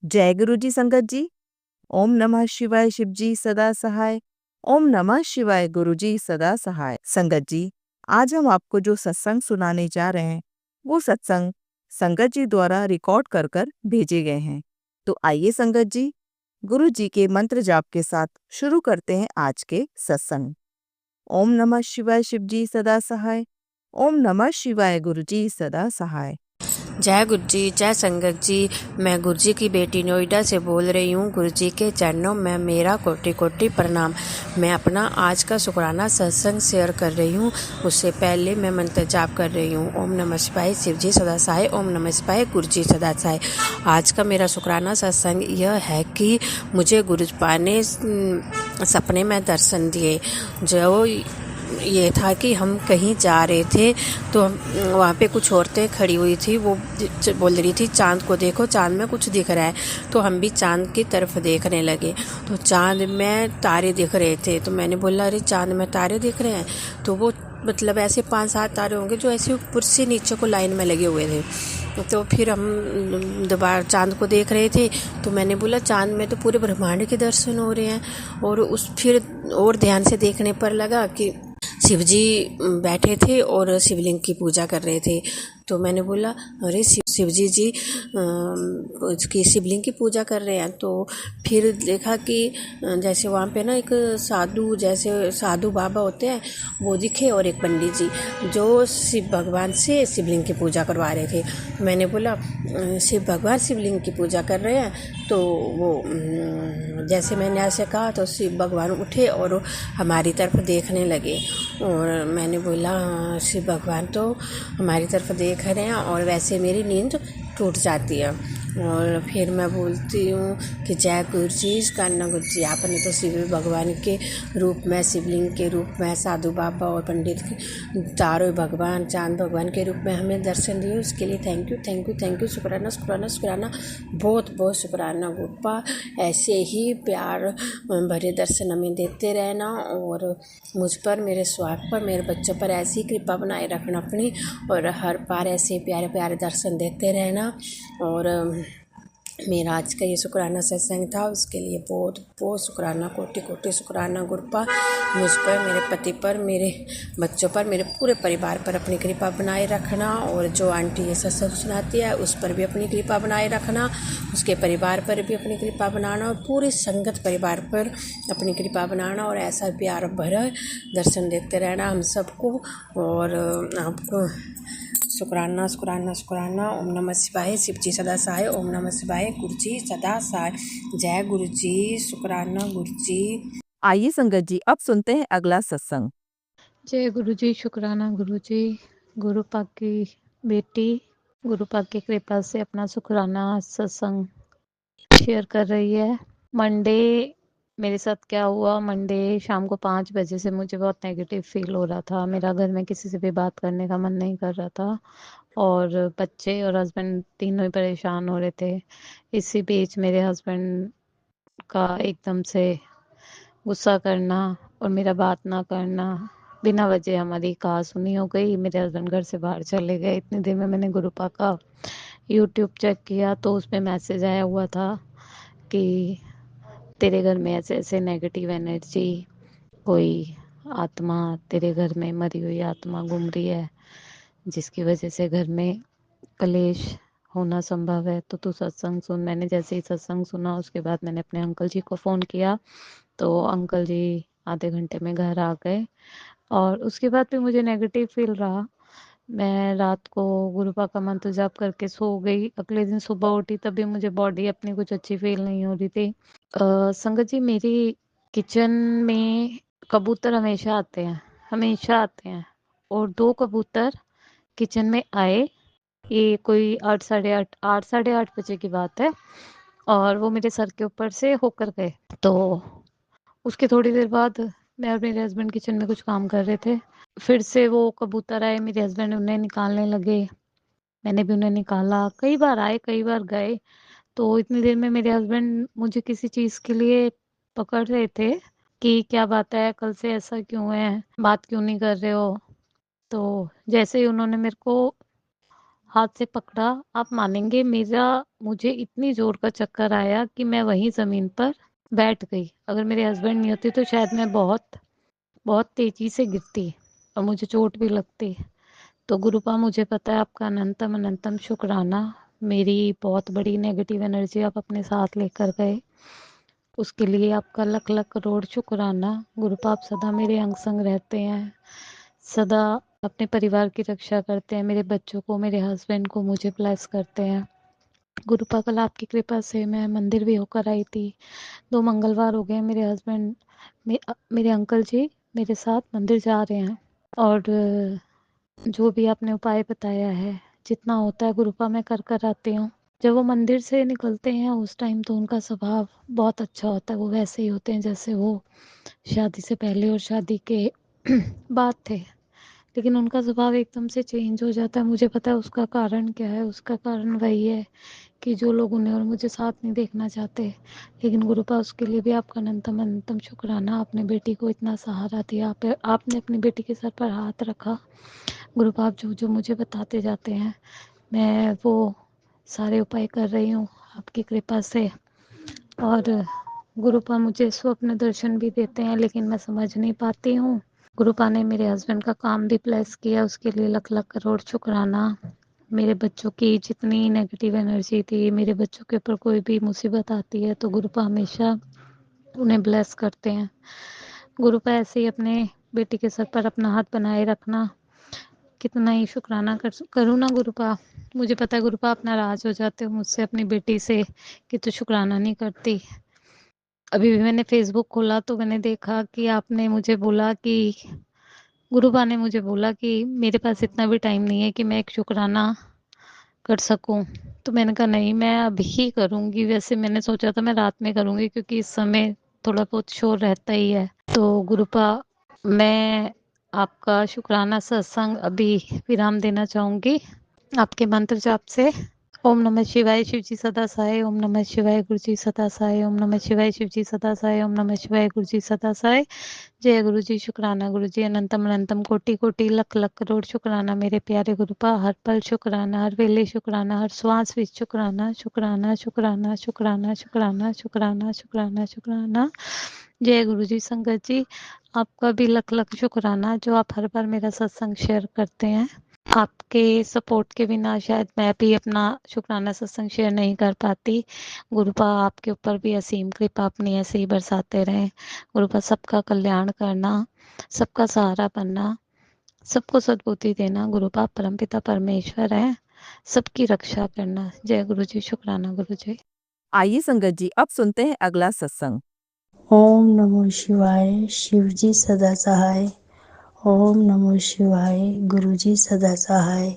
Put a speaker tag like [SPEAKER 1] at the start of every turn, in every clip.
[SPEAKER 1] जय गुरु जी संगत जी। ओम नमः शिवाय शिव जी सदा सहाय। ओम नमः शिवाय गुरु जी सदा सहाय। संगत जी, आज हम आपको जो सत्संग सुनाने जा रहे हैं वो सत्संग संगत जी द्वारा रिकॉर्ड कर कर भेजे गए हैं। तो आइए संगत जी, गुरु जी के मंत्र जाप के साथ शुरू करते हैं आज के सत्संग। ओम नमः शिवाय शिव जी सदा सहाय। ओम नमः शिवाय गुरु जी सदा सहाय।
[SPEAKER 2] जय गुरु जी, जय संगत जी। मैं गुरु जी की बेटी नोएडा से बोल रही हूँ। गुरु जी के चरणों में मेरा कोटि कोटि प्रणाम। मैं अपना आज का शुक्राना सत्संग शेयर कर रही हूँ। उससे पहले मैं मंत्र जाप कर रही हूँ। ओम नमः शिवाय शिव जी सदा सहाय। ओम नमः शिवाय गुरु जी सदा सहाय। आज का मेरा शुक्राना सत्संग यह है कि मुझे गुरुपा ने सपने में दर्शन दिए। जो ये था कि हम कहीं जा रहे थे तो वहाँ पे कुछ औरतें खड़ी हुई थी। वो बोल रही थी चांद को देखो, चांद में कुछ दिख रहा है। तो हम भी चांद की तरफ देखने लगे तो चांद में तारे दिख रहे थे। तो मैंने बोला अरे चांद में तारे दिख रहे हैं। तो वो मतलब ऐसे 5-7 तारे होंगे जो ऐसे ऊपर से नीचे को लाइन में लगे हुए थे। तो फिर हम दोबारा चांद को देख रहे थे। तो मैंने बोला चांद में तो पूरे ब्रह्मांड के दर्शन हो रहे हैं। और उस फिर और ध्यान से देखने पर लगा कि शिवजी बैठे थे और शिवलिंग की पूजा कर रहे थे। तो मैंने बोला अरे शिवजी जी की शिवलिंग की पूजा कर रहे हैं। तो फिर देखा कि जैसे वहाँ पे ना एक साधु, जैसे साधु बाबा होते हैं वो दिखे, और एक पंडित जी जो शिव भगवान से शिवलिंग की पूजा करवा रहे थे। मैंने बोला शिव भगवान शिवलिंग की पूजा कर रहे हैं। तो वो जैसे मैंने ऐसे कहा तो शिव भगवान उठे और हमारी तरफ देखने लगे। और मैंने बोला शिव भगवान तो हमारी तरफ देख रहे हैं और वैसे मेरी नींद टूट जाती है। और फिर मैं बोलती हूँ कि जय गुरु जी, कान्ना गुरु जी, आपने तो शिव भगवान के रूप में, शिवलिंग के रूप में, साधु बाबा और पंडित के चारों भगवान, चांद भगवान के रूप में हमें दर्शन दिए। उसके लिए thank you thank you thank you. शुक्राना शुक्राना शुक्राना, बहुत बहुत शुक्राना गुप्पा। ऐसे ही प्यार भरे दर्शन हमें देते रहना और मुझ पर, मेरे स्वास्थ्य पर, मेरे बच्चों पर ऐसी कृपा बनाए रखना अपनी, और हर बार ऐसे प्यारे प्यारे दर्शन देते रहना। और मेरा आज का ये शुक्राना सत्संग था, उसके लिए बहुत बहुत शुक्राना, कोटि कोटि शुक्राना गुरुपा। मुझ पर, मेरे पति पर, मेरे बच्चों पर, मेरे पूरे परिवार पर अपनी कृपा बनाए रखना। और जो आंटी ये सत्संग सुनाती है उस पर भी अपनी कृपा बनाए रखना, उसके परिवार पर भी अपनी कृपा बनाना, और पूरी संगत परिवार पर अपनी कृपा बनाना। और ऐसा प्यार भरा दर्शन देते रहना हम सबको। और आपको शुक्राना शुक्राना शुक्राना। ओम नमः शिवाय शिव जी सदा सहाय। ओम नमः शिवाय गुरु जी सदा सहाय। जय गुरु जी, शुक्राना गुरु जी।
[SPEAKER 1] आइए संगत जी, अब सुनते हैं अगला सत्संग।
[SPEAKER 3] जय गुरु जी, शुक्राना गुरु जी। गुरु पाक की बेटी गुरु पाक की कृपा से अपना शुक्राना सत्संग शेयर कर रही है। मंडे मेरे साथ क्या हुआ, मंडे शाम को 5 बजे से मुझे बहुत नेगेटिव फील हो रहा था। मेरा घर में किसी से भी बात करने का मन नहीं कर रहा था और बच्चे और हस्बैंड तीनों ही परेशान हो रहे थे। इसी बीच मेरे हस्बैंड का एकदम से गुस्सा करना और मेरा बात ना करना, बिना वजह हमारी कहा-सुनी हो गई। मेरे हस्बैंड घर से बाहर चले गए। इतनी देर में मैंने गुरुपा का यूट्यूब चेक किया तो उसमें मैसेज आया हुआ था कि तेरे घर में ऐसे-ऐसे नेगेटिव एनर्जी, कोई आत्मा तेरे घर में, मरी हुई आत्मा घूम रही है, जिसकी वजह से घर में कलेश होना संभव है, तो तू सत्संग सुन। मैंने जैसे ही सत्संग सुना उसके बाद मैंने अपने अंकल जी को फ़ोन किया, तो अंकल जी आधे घंटे में घर आ गए और उसके बाद भी मुझे नेगेटिव फ़ील रहा। मैं रात को गुरुपा का मंत्र जाप करके सो गई। अगले दिन सुबह उठी तब भी मुझे बॉडी अपनी कुछ अच्छी फ़ील नहीं हो रही थी। संगत जी, मेरी किचन में कबूतर हमेशा आते हैं और 2 कबूतर किचन में आए। ये कोई 8 साढ़े 8 बजे की बात है और वो मेरे सर के ऊपर से होकर गए। तो उसके थोड़ी देर बाद मैं और मेरे हस्बैंड किचन में कुछ काम कर रहे थे। फिर से वो कबूतर आए, मेरे हस्बैंड उन्हें निकालने लगे। मैंने भी उन्हें निकाला। कई बार आए, कई बार गए। तो इतनी देर में मेरे हस्बैंड मुझे किसी चीज़ के लिए पकड़ रहे थे कि क्या बात है, कल से ऐसा क्यों है? बात क्यों नहीं कर रहे हो? तो जैसे ही उन्होंने मेरे को हाथ से पकड़ा, आप मानेंगे मुझे इतनी ज़ोर का चक्कर आया कि मैं वहीं ज़मीन पर बैठ गई। अगर मेरे हस्बैंड नहीं होते तो शायद मैं बहुत बहुत तेज़ी से गिरती और मुझे चोट भी लगती। तो गुरुपा, मुझे पता है आपका अनंतम अनंतम शुक्राना। मेरी बहुत बड़ी नेगेटिव एनर्जी आप अपने साथ लेकर गए, उसके लिए आपका लख लख करोड़ शुक्राना। गुरुपा, आप सदा मेरे अंग संग रहते हैं, सदा अपने परिवार की रक्षा करते हैं, मेरे बच्चों को, मेरे हस्बैंड को, मुझे ब्लेस करते हैं। गुरुपा, कल आपकी कृपा से मैं मंदिर भी होकर आई थी। 2 मंगलवार हो गए मेरे हस्बैंड मेरे अंकल जी मेरे साथ मंदिर जा रहे हैं, और जो भी आपने उपाय बताया है, जितना होता है गुरुपा मैं कर कर आती हूँ। जब वो मंदिर से निकलते हैं उस टाइम तो उनका स्वभाव बहुत अच्छा होता है, वो वैसे ही होते हैं जैसे वो शादी से पहले और शादी के बाद थे। लेकिन उनका स्वभाव एकदम से चेंज हो जाता है। मुझे पता है उसका कारण क्या है। उसका कारण वही है कि जो लोग उन्हें और मुझे साथ नहीं देखना चाहते। लेकिन गुरुपा, उसके लिए भी आपका अनंतम अनंतम शुक्राना। आपने बेटी को इतना सहारा दिया, आपने अपनी बेटी के सर पर हाथ रखा। गुरुपा, आप जो जो मुझे बताते जाते हैं मैं वो सारे उपाय कर रही हूँ आपकी कृपा से। और गुरुपा, मुझे स्वप्न दर्शन भी देते हैं लेकिन मैं समझ नहीं पाती हूँ। गुरुपा ने मेरे हस्बैंड का काम भी ब्लेस किया, उसके लिए लख लख करोड़ शुक्राना। मेरे बच्चों की जितनी नेगेटिव एनर्जी थी, मेरे बच्चों के ऊपर कोई भी मुसीबत आती है तो गुरुपा हमेशा उन्हें ब्लेस करते हैं। गुरुपा, ऐसे ही अपने बेटी के सर पर अपना हाथ बनाए रखना। कितना ही शुक्राना करूँ ना गुरुपा। मुझे पता है गुरुपा आप नाराज हो जाते हो मुझसे, अपनी बेटी से, कि तू शुक्राना नहीं करती। अभी भी मैंने फेसबुक खोला तो मैंने देखा कि आपने मुझे बोला कि गुरुपा ने मुझे बोला कि मेरे पास इतना भी टाइम नहीं है कि मैं एक शुक्राना कर सकूं। तो मैंने कहा नहीं, मैं अभी करूंगी। वैसे मैंने सोचा था मैं रात में करूंगी क्योंकि इस समय थोड़ा बहुत शोर रहता ही है। तो गुरुपा, मैं आपका शुक्राना सत्संग अभी विराम देना चाहूंगी आपके मंत्र जाप से। ओम नमः शिवाय, शिव जी सदा सहाय। ओम नमः शिवाय, गुरु जी सदा सहाय। ओम नमः शिवाय, शिव जी सदा सहाय। ओम नमः शिवाय, गुरु जी सदा सहाय। जय गुरु जी, शुक्राना गुरु जी, अनंतम अनंतम कोटि कोटि लख लख करोड़ शुक्राना मेरे प्यारे गुरुपा। हर पल शुक्राना, हर वेले शुक्राना, हर श्वास विच शुक्राना, शुक्राना शुक्राना शुक्राना शुक्राना शुक्राना शुक्राना शुक्राना। जय गुरु जी। संगत जी, आपका भी लख लख शुक्राना जो आप हर बार मेरा सत्संग शेयर करते हैं। आपके सपोर्ट के बिना शायद मैं भी अपना शुक्राना सत्संग शेयर नहीं कर पाती। गुरुपा, आपके ऊपर भी असीम कृपा अपनी ऐसे ही बरसाते रहें। गुरुपा, सबका कल्याण करना, सबका सहारा बनना, सबको सद्बुद्धि देना। गुरुपा परमपिता परमेश्वर है, सबकी रक्षा करना। जय गुरु जी, शुक्राना गुरु जी।
[SPEAKER 1] आइए संगत जी, अब सुनते हैं अगला सत्संग।
[SPEAKER 4] ओम नमो शिवाय, शिव जी सदा सहाय। ओम नमो शिवाय, गुरु जी सदा सहाय।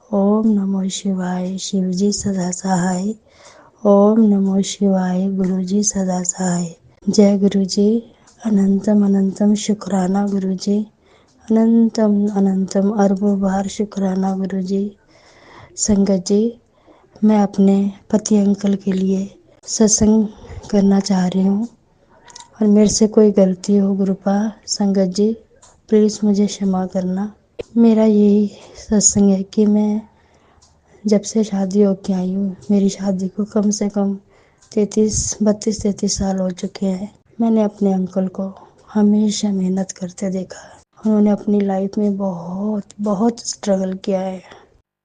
[SPEAKER 4] ओम नमो शिवाय, शिव जी सदा सहाय। ओम नमो शिवाय, गुरु जी सदा सहाय। जय गुरु जी। अनंतम अनंतम शुक्राना गुरु जी। अनंतम अनंतम अरबों बार शुक्राना गुरु जी। संगत जी, मैं अपने पति अंकल के लिए सत्संग करना चाह रही हूँ और मेरे से कोई गलती हो गुरुपा, संगत जी प्लीज़ मुझे क्षमा करना। मेरा यही सत्संग है कि मैं जब से शादी होके आई हूँ, मेरी शादी को कम से कम 32 साल हो चुके हैं। मैंने अपने अंकल को हमेशा मेहनत करते देखा है। उन्होंने अपनी लाइफ में बहुत बहुत स्ट्रगल किया है।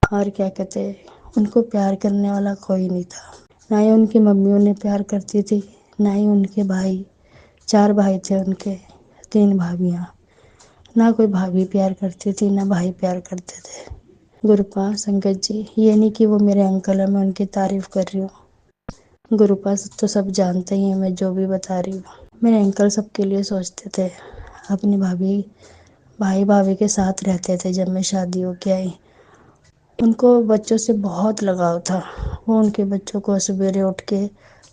[SPEAKER 4] और क्या कहते हैं, उनको प्यार करने वाला कोई नहीं था। ना ही उनकी मम्मी उन्हें प्यार करती थी, ना ही उनके भाई। 4 भाई थे उनके, 3 भाभियाँ। ना कोई भाभी प्यार करती थी, ना भाई प्यार करते थे। गुरुपा, संगत जी, ये नहीं कि वो मेरे अंकल है, मैं उनकी तारीफ कर रही हूँ। गुरुपा तो सब जानते ही हैं मैं जो भी बता रही हूँ। मेरे अंकल सबके लिए सोचते थे। अपनी भाई भाभी के साथ रहते थे जब मैं शादी होके आई। उनको बच्चों से बहुत लगाव था। वो उनके बच्चों को सवेरे उठ के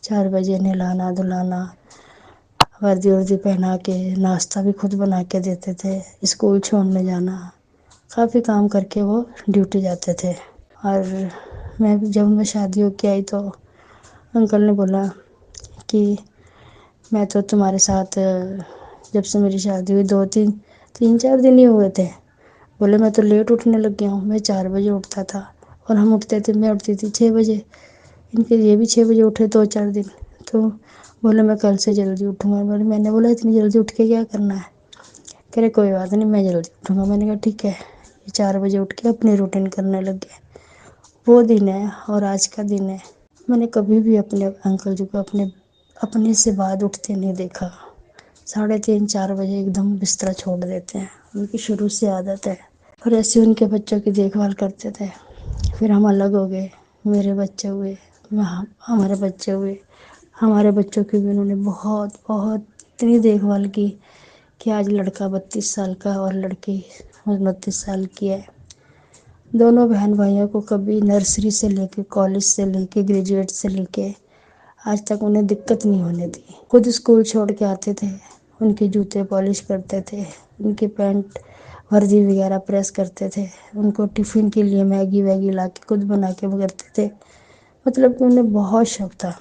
[SPEAKER 4] 4 बजे नहलाना धुलाना, वर्दी वर्दी पहना के नाश्ता भी खुद बना के देते थे, स्कूल छोड़ने जाना, काफ़ी काम करके वो ड्यूटी जाते थे। और जब मैं शादी होके आई तो अंकल ने बोला कि मैं तो तुम्हारे साथ जब से मेरी शादी हुई 2-3 3-4 दिन ही हुए थे। बोले मैं तो लेट उठने लग गया हूँ। मैं 4 बजे उठता था और हम उठते थे, मैं उठती थी 6 बजे। इनके लिए भी 6 बजे उठे 2-4 दिन। तो बोले मैं कल से जल्दी उठूँगा। मैंने बोला इतनी जल्दी उठ के क्या करना है? कह रहे कोई बात नहीं, मैं जल्दी उठूँगा। मैंने कहा ठीक है। ये 4 बजे उठ के अपनी रूटीन करने लग गए। वो दिन है और आज का दिन है। मैंने कभी भी अपने अंकल जी को अपने से बाद उठते नहीं देखा। 3:30-4 बजे एकदम बिस्तर छोड़ देते हैं, उनकी शुरू से आदत है। और ऐसे उनके बच्चों की देखभाल करते थे। फिर हम अलग हो गए, मेरे बच्चे हुए, हमारे बच्चे हुए। हमारे बच्चों की भी उन्होंने बहुत बहुत इतनी देखभाल की कि आज लड़का 32 साल का और लड़की 29 साल की है। दोनों बहन भाइयों को कभी नर्सरी से लेके कॉलेज से लेके ग्रेजुएट से लेके आज तक उन्हें दिक्कत नहीं होने दी। खुद स्कूल छोड़ के आते थे, उनके जूते पॉलिश करते थे, उनके पैंट वर्दी वगैरह प्रेस करते थे, उनको टिफ़िन के लिए मैगी वैगी ला के खुद बना के वो करते थे। मतलब कि उन्हें बहुत शौक था।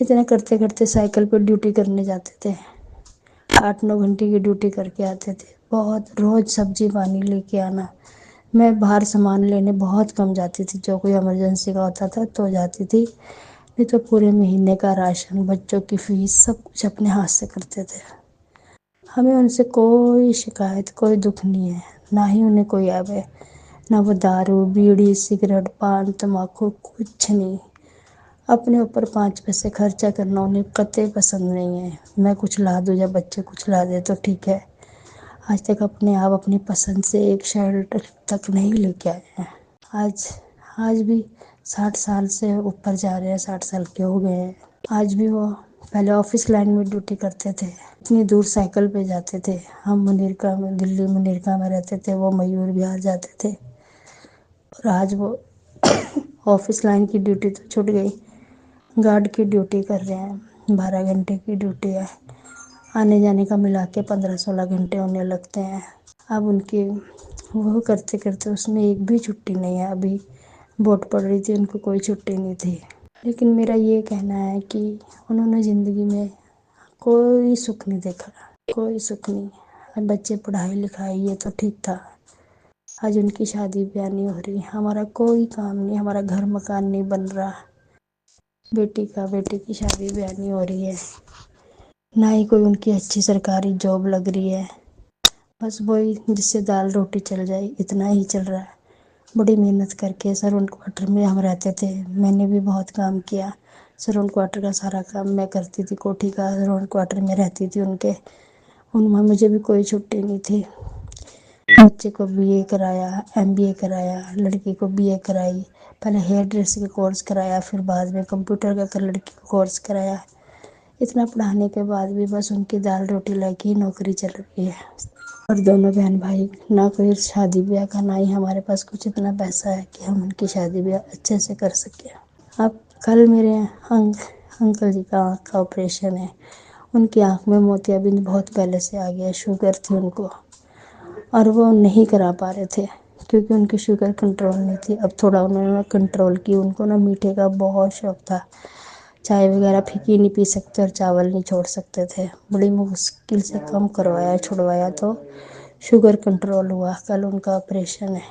[SPEAKER 4] इतना करते करते साइकिल पर ड्यूटी करने जाते थे, 8-9 घंटे की ड्यूटी करके आते थे। बहुत रोज़ सब्जी पानी लेके आना। मैं बाहर सामान लेने बहुत कम जाती थी, जो कोई इमरजेंसी का होता था तो जाती थी, नहीं तो पूरे महीने का राशन, बच्चों की फीस सब कुछ अपने हाथ से करते थे। हमें उनसे कोई शिकायत, कोई दुख नहीं है, ना ही उन्हें कोई ऐब है। ना वो दारू बीड़ी सिगरेट पान तम्बाकू कुछ नहीं। अपने ऊपर 5 पैसे खर्चा करना उन्हें कतई पसंद नहीं है। मैं कुछ ला दूँ या बच्चे कुछ ला दे तो ठीक है। आज तक अपने आप अपनी पसंद से एक शर्ट तक नहीं लेके आए हैं। आज आज भी 60 साल से ऊपर जा रहे हैं, 60 साल के हो गए हैं। आज भी वो पहले ऑफिस लाइन में ड्यूटी करते थे, इतनी दूर साइकिल पे जाते थे। हम मुनीरका में, दिल्ली मुनीरका में रहते थे, वो मयूर विहार जाते थे। और आज वो ऑफिस लाइन की ड्यूटी तो छूट गई, गार्ड की ड्यूटी कर रहे हैं। 12 घंटे की ड्यूटी है, आने जाने का मिला के 15-16 घंटे होने लगते हैं। अब उनकी वो करते करते उसमें एक भी छुट्टी नहीं है। अभी वोट पड़ रही थी, उनको कोई छुट्टी नहीं थी। लेकिन मेरा ये कहना है कि उन्होंने ज़िंदगी में कोई सुख नहीं देखा, कोई सुख नहीं। अब बच्चे पढ़ाई लिखाई ये तो ठीक था, आज उनकी शादी ब्याह नहीं हो रही, हमारा कोई काम नहीं, हमारा घर मकान नहीं बन रहा, बेटी की शादी ब्याह नहीं हो रही है, ना ही कोई उनकी अच्छी सरकारी जॉब लग रही है। बस वही जिससे दाल रोटी चल जाए, इतना ही चल रहा है। बड़ी मेहनत करके सरोन क्वार्टर में हम रहते थे, मैंने भी बहुत काम किया। सरोन क्वार्टर का सारा काम मैं करती थी, कोठी का सरोन क्वार्टर में रहती थी उनके। उनमें मुझे भी कोई छुट्टी नहीं थी। बच्चे को बीए कराया, एमबीए कराया, लड़की को बीए कराई, पहले हेयर ड्रेसिंग का कोर्स कराया, फिर बाद में कंप्यूटर का कर लड़की को कोर्स कराया। इतना पढ़ाने के बाद भी बस उनकी दाल रोटी लाके ही नौकरी चल रही है। और दोनों बहन भाई, ना कोई शादी ब्याह का, ना ही हमारे पास कुछ इतना पैसा है कि हम उनकी शादी ब्याह अच्छे से कर सकें। अब कल मेरे अंकल जी का आँख का ऑपरेशन है। उनकी आँख में मोतियाबिंद बहुत पहले से आ गया, शुगर थी उनको और वो नहीं करा पा रहे थे क्योंकि उनकी शुगर कंट्रोल नहीं थी। अब थोड़ा उन्होंने कंट्रोल की। उनको ना मीठे का बहुत शौक था, चाय वगैरह फीकी नहीं पी सकते और चावल नहीं छोड़ सकते थे। बड़ी मुश्किल से कम करवाया छुड़वाया तो शुगर कंट्रोल हुआ। कल उनका ऑपरेशन है।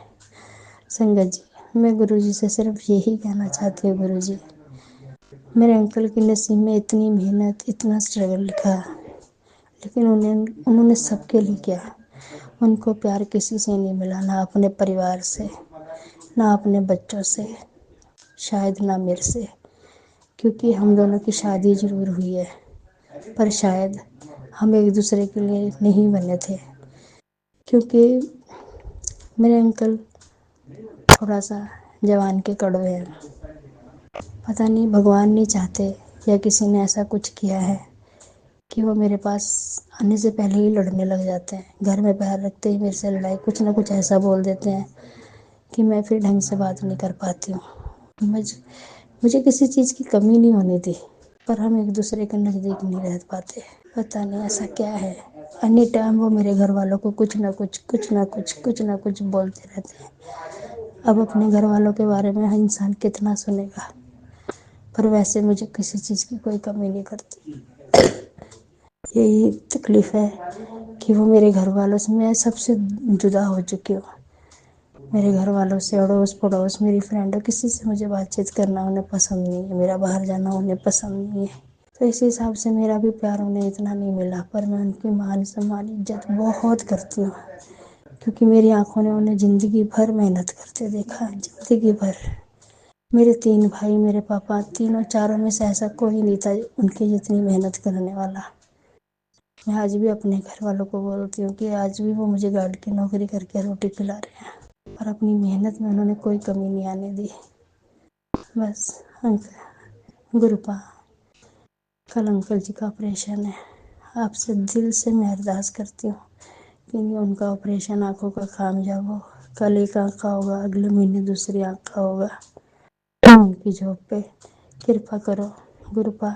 [SPEAKER 4] संगत जी, मैं गुरुजी से सिर्फ यही कहना चाहती हूँ, गुरुजी मेरे अंकल की नसीब में इतनी मेहनत इतना स्ट्रगल लिखा, लेकिन उन्होंने सबके लिए किया। उनको प्यार किसी से नहीं मिला, ना अपने परिवार से, ना अपने बच्चों से, शायद ना मेरे से, क्योंकि हम दोनों की शादी ज़रूर हुई है पर शायद हम एक दूसरे के लिए नहीं बने थे। क्योंकि मेरे अंकल थोड़ा सा जवान के कड़वे हैं। पता नहीं भगवान नहीं चाहते या किसी ने ऐसा कुछ किया है कि वो मेरे पास आने से पहले ही लड़ने लग जाते हैं। घर में पैर रखते ही मेरे से लड़ाई, कुछ ना कुछ ऐसा बोल देते हैं कि मैं फिर ढंग से बात नहीं कर पाती हूँ। मुझे किसी चीज़ की कमी नहीं होनी थी, पर हम एक दूसरे के नज़दीक नहीं रह पाते। पता नहीं ऐसा क्या है। एनी टाइम वो मेरे घर वालों को कुछ ना कुछ बोलते रहते हैं। अब अपने घर वालों के बारे में इंसान कितना सुनेगा, पर वैसे मुझे किसी चीज़ की कोई कमी नहीं करती। यही तकलीफ़ है कि वो मेरे घर वालों से मैं सबसे जुदा हो चुकी हूँ। मेरे घर वालों से, अड़ोस पड़ोस, मेरी फ्रेंड, किसी से मुझे बातचीत करना उन्हें पसंद नहीं है, मेरा बाहर जाना उन्हें पसंद नहीं है। तो इस हिसाब से मेरा भी प्यार उन्हें इतना नहीं मिला, पर मैं उनकी मान सम्मान इज्जत बहुत करती हूँ, क्योंकि मेरी आंखों ने उन्हें ज़िंदगी भर मेहनत करते देखा है, ज़िंदगी भर। मेरे 3 भाई, मेरे पापा, तीनों चारों में से ऐसा कोई नहीं था उनकी जितनी मेहनत करने वाला। मैं आज भी अपने घर वालों को बोलती हूँ कि आज भी वो मुझे गार्ड की नौकरी करके रोटी खिला रहे हैं, और अपनी मेहनत में उन्होंने कोई कमी नहीं आने दी। बस अंकल, गुरुपा, कल अंकल जी का ऑपरेशन है। आपसे दिल से मैं अरदास करती हूँ कि उनका ऑपरेशन आँखों का कामयाब हो। कल एक आँख का होगा, अगले महीने दूसरी आँख का होगा। उनकी जॉब पे कृपा करो गुरुपा।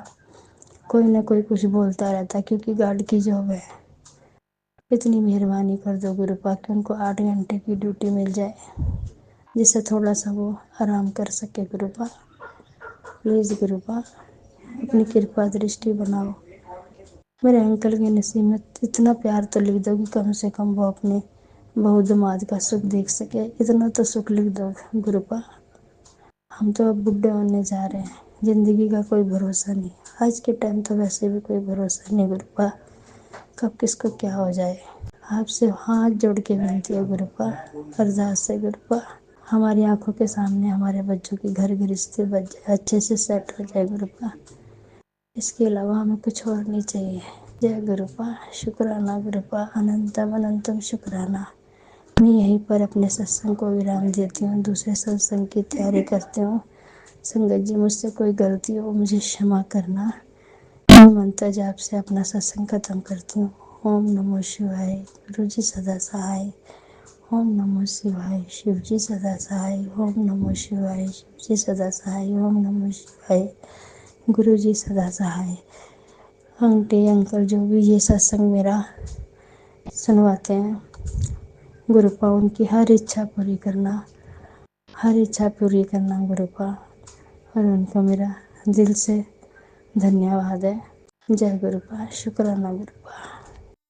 [SPEAKER 4] कोई ना कोई कुछ बोलता रहता है क्योंकि गार्ड की जॉब है। इतनी मेहरबानी कर दो गुरुपा कि उनको 8 घंटे की ड्यूटी मिल जाए, जिससे थोड़ा सा वो आराम कर सके गुरुपा। प्लीज़ गुरुपा, अपनी कृपा दृष्टि बनाओ। मेरे अंकल के नसीब में इतना प्यार तो लिख दो कि कम से कम वो अपने बहू दामाद का सुख देख सके। इतना तो सुख लिख दो गुरुपा। हम तो अब बुढ़े होने जा रहे हैं, ज़िंदगी का कोई भरोसा नहीं। आज के टाइम तो वैसे भी कोई भरोसा नहीं गुरुपा, कब किसको क्या हो जाए। आपसे हाथ जोड़ के विनती है गुरुपा, अरदास है गुरुपा, हमारी आंखों के सामने हमारे बच्चों की घर गृहस्थी बच जाए, अच्छे से सेट हो जाए गुरुपा। इसके अलावा हमें कुछ और नहीं चाहिए। जय गुरुपा, शुक्राना गुरुपा, अनंतम अनंतम शुक्राना। मैं यहीं पर अपने सत्संग को विराम देती हूँ, दूसरे सत्संग की तैयारी करती हूँ। संगत जी, मुझसे कोई गलती हो मुझे क्षमा करना। मैं मंत्र जाप से अपना सत्संग खत्म करती हूँ। ओम नमो शिवाय, गुरु जी सदा सहाय। ओम नमो शिवाय, शिव जी सदा सहाय। ओम नमो शिवाय, शिव जी सदा सहाय। ओम नमो शिवाय, गुरु जी सदा सहाय। आंटी अंकल जो भी ये सत्संग मेरा सुनवाते हैं, गुरुपा उनकी हर इच्छा पूरी करना, हर इच्छा पूरी करना गुरुपा, और उनको मेरा दिल से धन्यवाद है। जय गुरुपा, शुक्राना गुरुपा।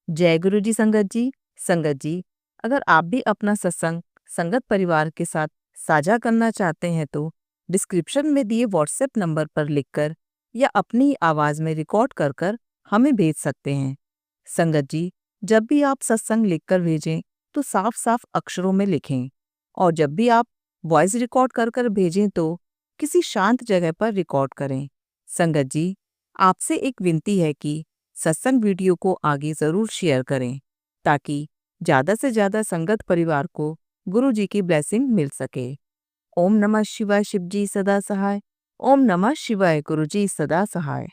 [SPEAKER 1] जय गुरु जी संगत जी। संगत जी, अगर आप भी अपना सत्संग संगत परिवार के साथ साझा करना चाहते हैं तो डिस्क्रिप्शन में दिए व्हाट्सएप नंबर पर लिखकर या अपनी आवाज़ में रिकॉर्ड कर कर हमें भेज सकते हैं। संगत जी, जब भी आप सत्संग लिखकर भेजें तो साफ साफ अक्षरों में लिखें, और जब भी आप वॉइस रिकॉर्ड कर कर भेजें तो किसी शांत जगह पर रिकॉर्ड करें। संगत जी, आपसे एक विनती है कि सत्संग वीडियो को आगे ज़रूर शेयर करें ताकि ज़्यादा से ज़्यादा संगत परिवार को गुरु जी की ब्लेसिंग मिल सके। ओम नमः शिवाय, शिव जी सदा सहाय। ओम नमः शिवाय, गुरु जी सदा सहाय।